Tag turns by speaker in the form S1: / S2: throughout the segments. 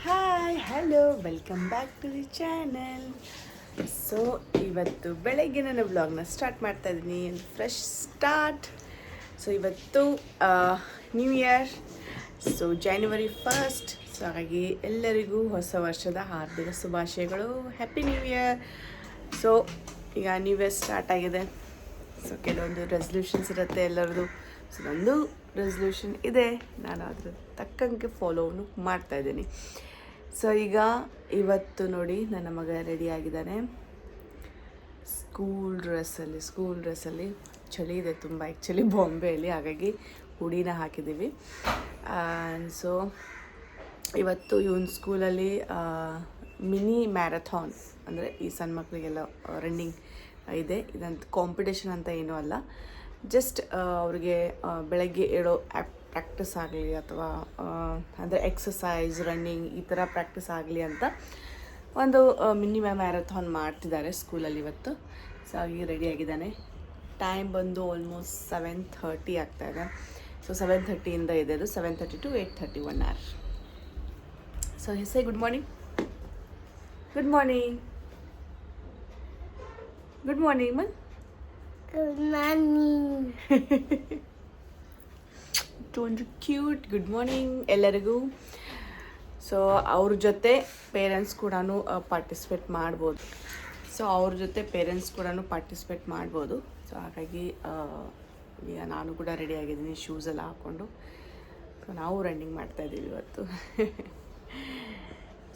S1: Hi hello welcome back to the channel. So ಇವತ್ತು ಬೆಳಗ್ಗೆ ನನ್ನ ವ್ಲಾಗ್ನ ಸ್ಟಾರ್ಟ್ ಮಾಡ್ತಾ ಇದ್ದೀನಿ, ಫ್ರೆಶ್ ಸ್ಟಾರ್ಟ್. ಸೊ ಇವತ್ತು new year, so January 1st. So ಹಾಗಾಗಿ ಎಲ್ಲರಿಗೂ ಹೊಸ ವರ್ಷದ ಹಾರ್ದಿಕ ಶುಭಾಶಯಗಳು, ಹ್ಯಾಪಿ ನ್ಯೂ ಇಯರ್. ಸೊ ಈಗ ನ್ಯೂ ಇಯರ್ ಸ್ಟಾರ್ಟ್ ಆಗಿದೆ. ಸೊ ಕೆಲವೊಂದು ರೆಸಲ್ಯೂಷನ್ಸ್ ಇರುತ್ತೆ ಎಲ್ಲರದು. ಸೊ ನಂದು ರೆಸಲ್ಯೂಷನ್ ಇದೆ, ನಾನು ಅದ್ರ ತಕ್ಕಂಗೆ ಫಾಲೋನು ಮಾಡ್ತಾಯಿದ್ದೀನಿ. ಸೊ ಈಗ ಇವತ್ತು ನೋಡಿ ನನ್ನ ಮಗ ರೆಡಿ ಆಗಿದ್ದಾನೆ ಸ್ಕೂಲ್ ಡ್ರೆಸ್ಸಲ್ಲಿ. ಚಳಿ ಇದೆ ತುಂಬ ಆ್ಯಕ್ಚುಲಿ ಬಾಂಬೆಯಲ್ಲಿ, ಹಾಗಾಗಿ ಹುಡಿನ ಹಾಕಿದ್ದೀವಿ. ಸೊ ಇವತ್ತು ಇವನ್ ಸ್ಕೂಲಲ್ಲಿ ಮಿನಿ ಮ್ಯಾರಥಾನ್, ಅಂದರೆ ಈ ಸಣ್ಣ ಮಕ್ಕಳಿಗೆಲ್ಲ ರನ್ನಿಂಗ್ ಇದೆ. ಇದಂತ ಕಾಂಪಿಟೇಷನ್ ಅಂತ ಏನೂ ಅಲ್ಲ, ಜಸ್ಟ್ ಅವ್ರಿಗೆ ಬೆಳಗ್ಗೆ ಏಳೋ ಪ್ರಾಕ್ಟೀಸ್ ಆಗಲಿ ಅಥವಾ ಅಂದರೆ ಎಕ್ಸಸೈಸ್ ರನ್ನಿಂಗ್ ಈ ಥರ ಪ್ರಾಕ್ಟೀಸ್ ಆಗಲಿ ಅಂತ ಒಂದು ಮಿನಿ ಮ್ಯಾರಥಾನ್ ಮಾಡ್ತಿದ್ದಾರೆ ಸ್ಕೂಲಲ್ಲಿ ಇವತ್ತು. ಸೊ ಹಾಗೆ ರೆಡಿಯಾಗಿದ್ದಾನೆ. ಟೈಮ್ ಬಂದು ಆಲ್ಮೋಸ್ಟ್ 7:30 ಆಗ್ತಾಯಿದೆ. ಸೊ 7:30 ಇದೆ ಅದು, 7:30 to 8:30, 1 hour. So say good morning. Good morning. Good morning Mann.
S2: Good morning.
S1: ಒಂದು ಕ್ಯೂಟ್ ಗುಡ್ ಮಾರ್ನಿಂಗ್ ಎಲ್ಲರಿಗೂ. ಸೊ ಅವ್ರ ಜೊತೆ ಪೇರೆಂಟ್ಸ್ ಕೂಡ ಪಾರ್ಟಿಸಿಪೇಟ್ ಮಾಡ್ಬೋದು. ಸೊ ಹಾಗಾಗಿ ಈಗ ನಾನು ಕೂಡ ರೆಡಿ ಆಗಿದ್ದೀನಿ, ಶೂಸೆಲ್ಲ ಹಾಕ್ಕೊಂಡು. ಸೊ ನಾವು ರನ್ನಿಂಗ್ ಮಾಡ್ತಾಯಿದ್ದೀವಿ ಇವತ್ತು.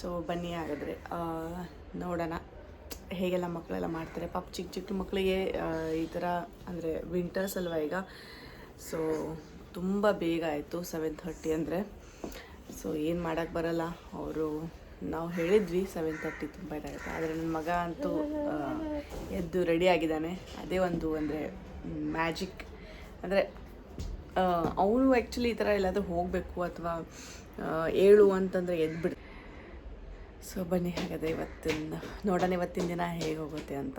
S1: ಸೊ ಬನ್ನಿ ಹಾಗಾದರೆ ನೋಡೋಣ ಹೇಗೆಲ್ಲ ಮಕ್ಕಳೆಲ್ಲ ಮಾಡ್ತಾರೆ. ಪಾಪ ಚಿಕ್ಕ ಚಿಕ್ಕ ಮಕ್ಕಳಿಗೆ ಈ ಥರ ಅಂದರೆ ವಿಂಟರ್ಸ್ ಅಲ್ವಾ ಈಗ. ಸೊ ತುಂಬ ಬೇಗ ಆಯಿತು 7:30 ಅಂದರೆ. ಸೊ ಏನು ಮಾಡೋಕ್ಕೆ ಬರಲ್ಲ, ನಾವು ಹೇಳಿದ್ವಿ 7:30 ತುಂಬ ಇದಾಗುತ್ತೆ. ಆದರೆ ನನ್ನ ಮಗ ಅಂತೂ ಎದ್ದು ರೆಡಿ ಆಗಿದ್ದಾನೆ. ಅದೇ ಒಂದು ಅಂದರೆ ಮ್ಯಾಜಿಕ್. ಅಂದರೆ ಅವನು ಆ್ಯಕ್ಚುಲಿ ಈ ಥರ ಎಲ್ಲಾದರೂ ಹೋಗಬೇಕು ಅಥವಾ ಏಳು ಅಂತಂದರೆ ಎದ್ಬಿಡು. ಸೊ ಬನ್ನಿ ಹಾಗಾದರೆ ಇವತ್ತಿನ ದಿನ ಹೇಗೆ ಹೋಗುತ್ತೆ ಅಂತ.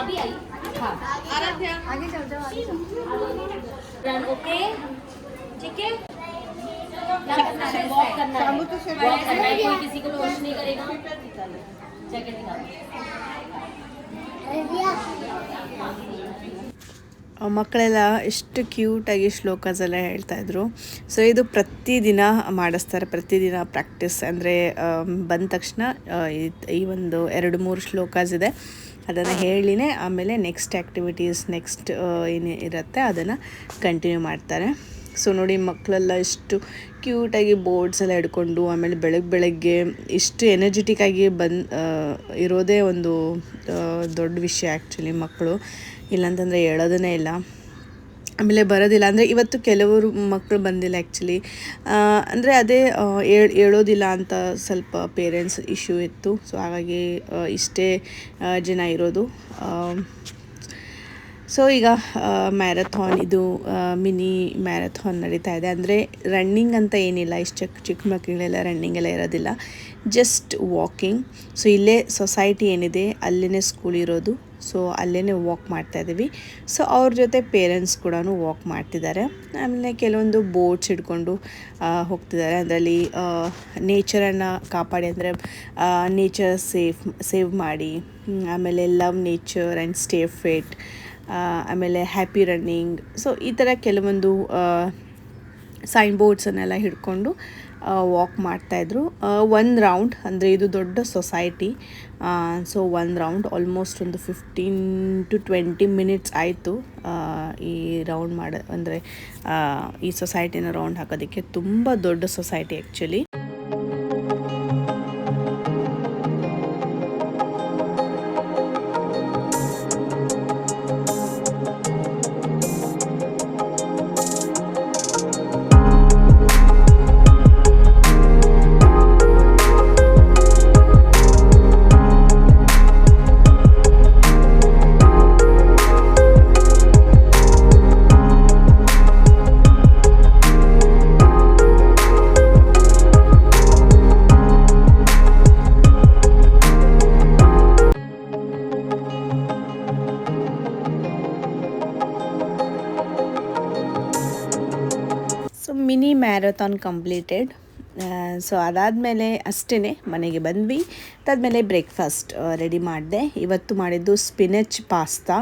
S2: अभी आई आगे जाओ रन ओके ठीक है। वॉक करना है, कोई किसी को लॉन्च नहीं करेगा। जैकेट निकालो।
S1: ಮಕ್ಕಳೆಲ್ಲ ಎಷ್ಟು ಕ್ಯೂಟಾಗಿ ಶ್ಲೋಕಾಸ್ ಎಲ್ಲ ಹೇಳ್ತಾಯಿದ್ರು. ಸೊ ಇದು ಪ್ರತಿದಿನ ಮಾಡಿಸ್ತಾರೆ, ಪ್ರತಿದಿನ ಪ್ರಾಕ್ಟೀಸ್. ಅಂದರೆ ಬಂದ ತಕ್ಷಣ ಈ ಒಂದು 2-3 ಶ್ಲೋಕಾಸ್ ಇದೆ, ಅದನ್ನು ಹೇಳಿನೇ ಆಮೇಲೆ ನೆಕ್ಸ್ಟ್ ಆ್ಯಕ್ಟಿವಿಟೀಸ್ ಏನು ಇರುತ್ತೆ ಅದನ್ನು ಕಂಟಿನ್ಯೂ ಮಾಡ್ತಾರೆ. ಸೊ ನೋಡಿ ಮಕ್ಕಳೆಲ್ಲ ಎಷ್ಟು ಕ್ಯೂಟಾಗಿ ಬೋರ್ಡ್ಸ್ ಎಲ್ಲ ಹಿಡ್ಕೊಂಡು, ಆಮೇಲೆ ಬೆಳಗ್ಗೆ ಇಷ್ಟು ಎನರ್ಜೆಟಿಕ್ಕಾಗಿ ಇರೋದೇ ಒಂದು ದೊಡ್ಡ ವಿಷಯ ಆ್ಯಕ್ಚುಲಿ. ಮಕ್ಕಳು ಇಲ್ಲಾಂತಂದರೆ ಹೇಳೋದನ್ನೇ ಇಲ್ಲ, ಆಮೇಲೆ ಬರೋದಿಲ್ಲ. ಅಂದರೆ ಇವತ್ತು ಕೆಲವರು ಮಕ್ಕಳು ಬಂದಿಲ್ಲ ಆ್ಯಕ್ಚುಲಿ. ಅಂದರೆ ಅದೇ ಹೇಳೋದಿಲ್ಲ ಅಂತ ಸ್ವಲ್ಪ ಪೇರೆಂಟ್ಸ್ ಇಶ್ಯೂ ಇತ್ತು. ಸೊ ಹಾಗಾಗಿ ಇಷ್ಟೇ ಜನ ಇರೋದು. ಸೊ ಈಗ ಮ್ಯಾರಥಾನ್, ಇದು ಮಿನಿ ಮ್ಯಾರಥಾನ್ ನಡೀತಾ ಇದೆ. ಅಂದರೆ ರನ್ನಿಂಗ್ ಅಂತ ಏನಿಲ್ಲ, ಇಷ್ಟು ಚಿಕ್ಕ ಮಕ್ಕಳೆಲ್ಲ ರನ್ನಿಂಗ್ ಎಲ್ಲ ಇರೋದಿಲ್ಲ, ಜಸ್ಟ್ ವಾಕಿಂಗ್. ಸೊ ಇಲ್ಲೇ ಸೊಸೈಟಿ ಏನಿದೆ ಅಲ್ಲೇ ಸ್ಕೂಲ್ ಇರೋದು. ಸೊ ಅಲ್ಲೇ ವಾಕ್ ಮಾಡ್ತಾಯಿದ್ದೀವಿ. ಸೊ ಅವ್ರ ಜೊತೆ ಪೇರೆಂಟ್ಸ್ ಕೂಡ ವಾಕ್ ಮಾಡ್ತಿದ್ದಾರೆ. ಆಮೇಲೆ ಕೆಲವೊಂದು ಬೋಟ್ಸ್ ಹಿಡ್ಕೊಂಡು ಹೋಗ್ತಿದ್ದಾರೆ. ಅದರಲ್ಲಿ ನೇಚರನ್ನು ಕಾಪಾಡಿ, ಅಂದರೆ ನೇಚರ್ ಸೇವ್ ಮಾಡಿ, ಆಮೇಲೆ love nature and stay fit, ಆಮೇಲೆ ಹ್ಯಾಪಿ ರನ್ನಿಂಗ್. ಸೊ ಈ ಥರ ಕೆಲವೊಂದು ಸೈನ್ ಬೋರ್ಡ್ಸನ್ನೆಲ್ಲ ಹಿಡ್ಕೊಂಡು ವಾಕ್ ಮಾಡ್ತಾಯಿದ್ರು. ಒಂದು ರೌಂಡ್ ಅಂದರೆ ಇದು ದೊಡ್ಡ ಸೊಸೈಟಿ, ಸೊ ಒಂದು ರೌಂಡ್ ಆಲ್ಮೋಸ್ಟ್ ಒಂದು 15 to 20 ಮಿನಿಟ್ಸ್ ಆಯಿತು ಈ ರೌಂಡ್ ಅಂದರೆ ಈ ಸೊಸೈಟಿನ ರೌಂಡ್ ಹಾಕೋದಕ್ಕೆ. ತುಂಬ ದೊಡ್ಡ society actually. So mini marathon completed. So ಅದಾದಮೇಲೆ ಅಷ್ಟೇ ಮನೆಗೆ ಬಂದ್ವಿ. ಅದಾದಮೇಲೆ ಬ್ರೇಕ್ಫಾಸ್ಟ್ ರೆಡಿ ಮಾಡಿದೆ. ಇವತ್ತು ಮಾಡಿದ್ದು ಸ್ಪಿನಚ್ ಪಾಸ್ತಾ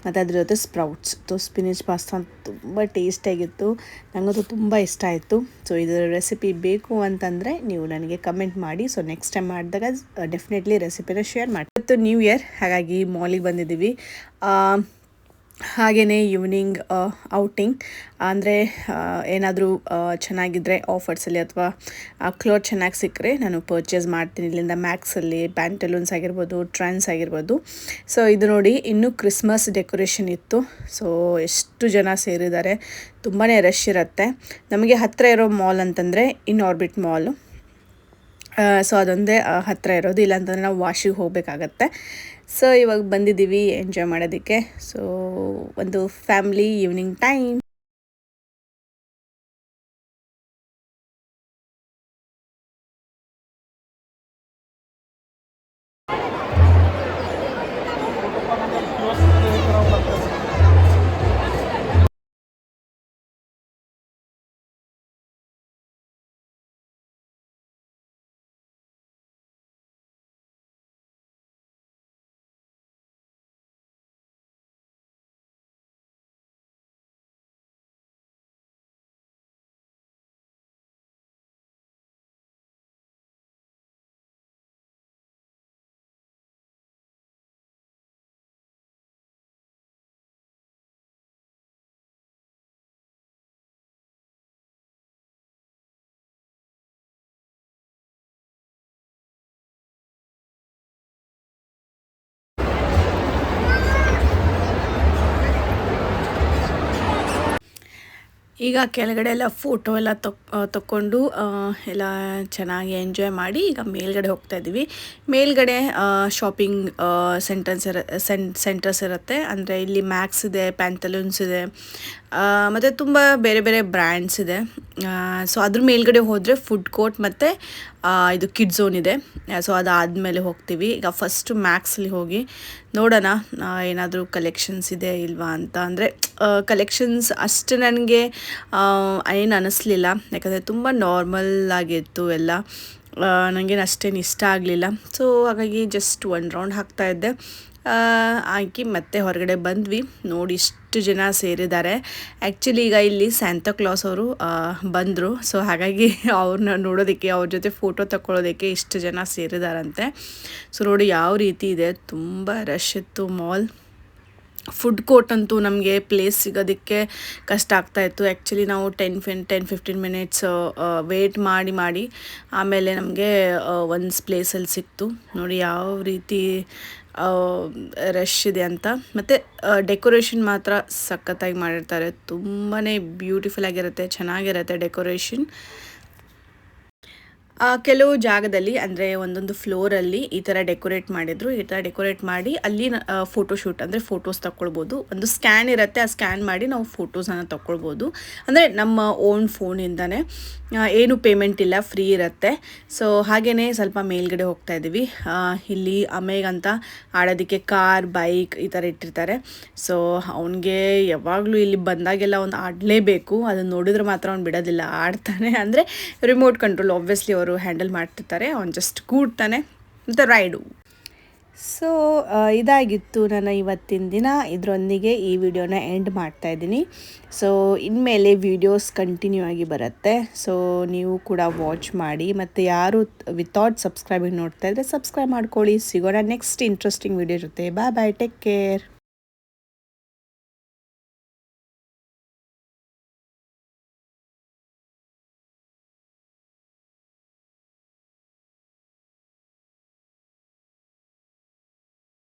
S1: ಮತ್ತು ಅದ್ರ ಜೊತೆ ಸ್ಪ್ರೌಟ್ಸ್. ಸ್ಪಿನಚ್ ಪಾಸ್ತಾ ತುಂಬ ಟೇಸ್ಟಿಯಾಗಿತ್ತು, ನನಗಂತೂ ತುಂಬ ಇಷ್ಟ ಆಯಿತು. ಸೊ ಇದರ ರೆಸಿಪಿ ಬೇಕು ಅಂತಂದರೆ ನೀವು ನನಗೆ ಕಮೆಂಟ್ ಮಾಡಿ. ಸೊ ನೆಕ್ಸ್ಟ್ ಟೈಮ್ ಮಾಡಿದಾಗ ಡೆಫಿನೆಟ್ಲಿ ರೆಸಿಪಿನ ಶೇರ್ ಮಾಡಿ. ಇವತ್ತು ನ್ಯೂ ಇಯರ್, ಹಾಗಾಗಿ ಮಾಲಿಗೆ ಬಂದಿದ್ದೀವಿ. ಹಾಗೆಯೇ ಈವ್ನಿಂಗ್ ಔಟಿಂಗ್ ಅಂದರೆ ಏನಾದರೂ ಚೆನ್ನಾಗಿದ್ದರೆ ಆಫರ್ಸಲ್ಲಿ ಅಥವಾ ಕ್ಲೋತ್ ಚೆನ್ನಾಗಿ ಸಿಕ್ಕರೆ ನಾನು ಪರ್ಚೇಸ್ ಮಾಡ್ತೀನಿ ಇಲ್ಲಿಂದ. ಮ್ಯಾಕ್ಸಲ್ಲಿ ಪ್ಯಾಂಟಲೂನ್ಸ್ ಆಗಿರ್ಬೋದು, ಟ್ರೆಂಡ್ಸ್ ಆಗಿರ್ಬೋದು. ಸೊ ಇದು ನೋಡಿ, ಇನ್ನೂ ಕ್ರಿಸ್ಮಸ್ ಡೆಕೋರೇಷನ್ ಇತ್ತು. ಸೊ ಎಷ್ಟು ಜನ ಸೇರಿದ್ದಾರೆ, ತುಂಬಾ ರಶ್ ಇರುತ್ತೆ. ನಮಗೆ ಹತ್ತಿರ ಇರೋ ಮಾಲ್ ಅಂತಂದರೆ ಇನ್ ಆರ್ಬಿಟ್ ಮಾಲು. ಸೊ ಅದೊಂದೇ ಹತ್ತಿರ ಇರೋದು, ಇಲ್ಲಾಂತಂದರೆ ನಾವು ವಾಶಿಗೆ ಹೋಗಬೇಕಾಗತ್ತೆ. ಸೊ ಇವಾಗ ಬಂದಿದ್ದೀವಿ ಎಂಜಾಯ್ ಮಾಡೋದಕ್ಕೆ. ಸೊ ಒಂದು ಫ್ಯಾಮಿಲಿ ಈವ್ನಿಂಗ್ ಟೈಮ್. ಈಗ ಕೆಳಗಡೆ ಎಲ್ಲ ಫೋಟೋ ಎಲ್ಲ ತಕ್ಕೊಂಡು ಎಲ್ಲ ಚೆನ್ನಾಗಿ ಎಂಜಾಯ್ ಮಾಡಿ ಈಗ ಮೇಲ್ಗಡೆ ಹೋಗ್ತಾ ಇದ್ದೀವಿ. ಮೇಲ್ಗಡೆ ಶಾಪಿಂಗ್ ಸೆಂಟರ್ಸ್ ಇರುತ್ತೆ. ಅಂದರೆ ಇಲ್ಲಿ ಮ್ಯಾಕ್ಸ್ ಇದೆ, ಪ್ಯಾಂಟಲೂನ್ಸ್ ಇದೆ, ಮತ್ತು ತುಂಬ ಬೇರೆ ಬೇರೆ ಬ್ರ್ಯಾಂಡ್ಸ್ ಇದೆ. ಸೊ ಅದ್ರ ಮೇಲ್ಗಡೆ ಹೋದರೆ ಫುಡ್ ಕೋರ್ಟ್ ಮತ್ತು ಇದು ಕಿಡ್ ಝೋನ್ ಇದೆ. ಸೊ ಅದಾದಮೇಲೆ ಹೋಗ್ತೀವಿ. ಈಗ ಫಸ್ಟು ಮ್ಯಾಕ್ಸಲ್ಲಿ ಹೋಗಿ ನೋಡೋಣ ಏನಾದರೂ ಕಲೆಕ್ಷನ್ಸ್ ಇದೆ ಇಲ್ವಾ ಅಂತ. ಅಂದರೆ ಕಲೆಕ್ಷನ್ಸ್ ಅಷ್ಟು ನನಗೆ ಏನು ಅನ್ನಿಸ್ಲಿಲ್ಲ, ಯಾಕಂದರೆ ತುಂಬ ನಾರ್ಮಲ್ ಆಗಿತ್ತು ಎಲ್ಲ. ನನಗೇನು ಅಷ್ಟೇನು ಇಷ್ಟ ಆಗಲಿಲ್ಲ. ಸೊ ಹಾಗಾಗಿ ಜಸ್ಟ್ ಒಂದು ರೌಂಡ್ ಹಾಕ್ತಾಯಿದ್ದೆ, ಹಾಕಿ ಮತ್ತೆ ಹೊರಗಡೆ ಬಂದ್ವಿ. ನೋಡಿ ಇಷ್ಟು ಜನ ಸೇರಿದ್ದಾರೆ. ಆ್ಯಕ್ಚುಲಿ ಈಗ ಇಲ್ಲಿ ಸ್ಯಾಂತಾ ಕ್ಲಾಸ್ ಅವರು ಬಂದರು. ಸೊ ಹಾಗಾಗಿ ಅವ್ರನ್ನ ನೋಡೋದಕ್ಕೆ, ಅವ್ರ ಜೊತೆ ಫೋಟೋ ತಗೊಳ್ಳೋದಕ್ಕೆ ಇಷ್ಟು ಜನ ಸೇರಿದಾರಂತೆ. ಸೊ ನೋಡಿ ಯಾವ ರೀತಿ ಇದೆ, ತುಂಬ ರಶ್ ಇತ್ತು ಮಾಲ್. ಫುಡ್ ಕೋರ್ಟ್ ಅಂತೂ ನಮಗೆ ಪ್ಲೇಸ್ ಸಿಗೋದಕ್ಕೆ ಕಷ್ಟ ಆಗ್ತಾಯಿತ್ತು. ಆ್ಯಕ್ಚುಲಿ ನಾವು 10-15 ಮಿನಿಟ್ಸ್ ವೇಟ್ ಮಾಡಿ ಆಮೇಲೆ ನಮಗೆ ಒಂದು ಪ್ಲೇಸಲ್ಲಿ ಸಿಕ್ತು. ನೋಡಿ ಯಾವ ರೀತಿ ರಶ್ ಇದೆ ಅಂತ. ಮತ್ತು ಡೆಕೋರೇಷನ್ ಮಾತ್ರ ಸಖತ್ತಾಗಿ ಮಾಡಿರ್ತಾರೆ, ತುಂಬಾ ಬ್ಯೂಟಿಫುಲ್ ಆಗಿರುತ್ತೆ, ಚೆನ್ನಾಗಿರುತ್ತೆ ಡೆಕೋರೇಷನ್. ಕೆಲವು ಜಾಗದಲ್ಲಿ ಅಂದರೆ ಒಂದೊಂದು ಫ್ಲೋರಲ್ಲಿ ಈ ಥರ ಡೆಕೋರೇಟ್ ಮಾಡಿದರು. ಈ ಥರ ಡೆಕೋರೇಟ್ ಮಾಡಿ ಅಲ್ಲಿ ಫೋಟೋಶೂಟ್ ಅಂದರೆ ಫೋಟೋಸ್ ತಗೊಳ್ಬೋದು. ಒಂದು ಸ್ಕ್ಯಾನ್ ಇರುತ್ತೆ, ಆ ಸ್ಕ್ಯಾನ್ ಮಾಡಿ ನಾವು ಫೋಟೋಸನ್ನು ತಗೊಳ್ಬೋದು. ಅಂದರೆ ನಮ್ಮ ಓನ್ ಫೋನಿಂದನೇ, ಏನು ಪೇಮೆಂಟ್ ಇಲ್ಲ, ಫ್ರೀ ಇರುತ್ತೆ. ಸೊ ಹಾಗೆಯೇ ಸ್ವಲ್ಪ ಮೇಲ್ಗಡೆ ಹೋಗ್ತಾ ಇದ್ದೀವಿ. ಇಲ್ಲಿ ಅಮೇಗಂತ ಆಡೋದಕ್ಕೆ ಕಾರ್, ಬೈಕ್ ಈ ಥರ ಇಟ್ಟಿರ್ತಾರೆ. ಸೊ ಅವನಿಗೆ ಯಾವಾಗಲೂ ಇಲ್ಲಿ ಬಂದಾಗೆಲ್ಲ ಒಂದು ಆಡಲೇಬೇಕು, ಅದನ್ನು ನೋಡಿದ್ರೆ ಮಾತ್ರ ಅವ್ನು ಬಿಡೋದಿಲ್ಲ, ಆಡ್ತಾನೆ. ಅಂದರೆ ರಿಮೋಟ್ ಕಂಟ್ರೋಲ್ ಆಬ್ವಿಯಸ್ಲಿ ಅವರು ಹ್ಯಾಂಡಲ್ ಮಾಡ್ತಿರ್ತಾರೆ, ಅವ್ನು ಜಸ್ಟ್ ಕೂಡ್ತಾನೆ ಮತ್ತು ರೈಡು. ಸೊ ಇದಾಗಿತ್ತು ನನ್ನ ಇವತ್ತಿನ ದಿನ. ಇದರೊಂದಿಗೆ ಈ ವಿಡಿಯೋನ ಎಂಡ್ ಮಾಡ್ತಾ ಇದ್ದೀನಿ. ಸೊ ಇನ್ಮೇಲೆ ವೀಡಿಯೋಸ್ ಕಂಟಿನ್ಯೂ ಆಗಿ ಬರುತ್ತೆ. ಸೊ ನೀವು ಕೂಡ ವಾಚ್ ಮಾಡಿ, ಮತ್ತು ಯಾರು ವಿತೌಟ್ ಸಬ್ಸ್ಕ್ರೈಬಿಂಗ್ ನೋಡ್ತಾ ಇದ್ದರೆ ಸಬ್ಸ್ಕ್ರೈಬ್ ಮಾಡ್ಕೊಳ್ಳಿ. ಸಿಗೋಣ ನೆಕ್ಸ್ಟ್ ಇಂಟ್ರೆಸ್ಟಿಂಗ್ ವಿಡಿಯೋ ಇರುತ್ತೆ. ಬಾಯ್ ಬಾಯ್, ಟೇಕ್ ಕೇರ್.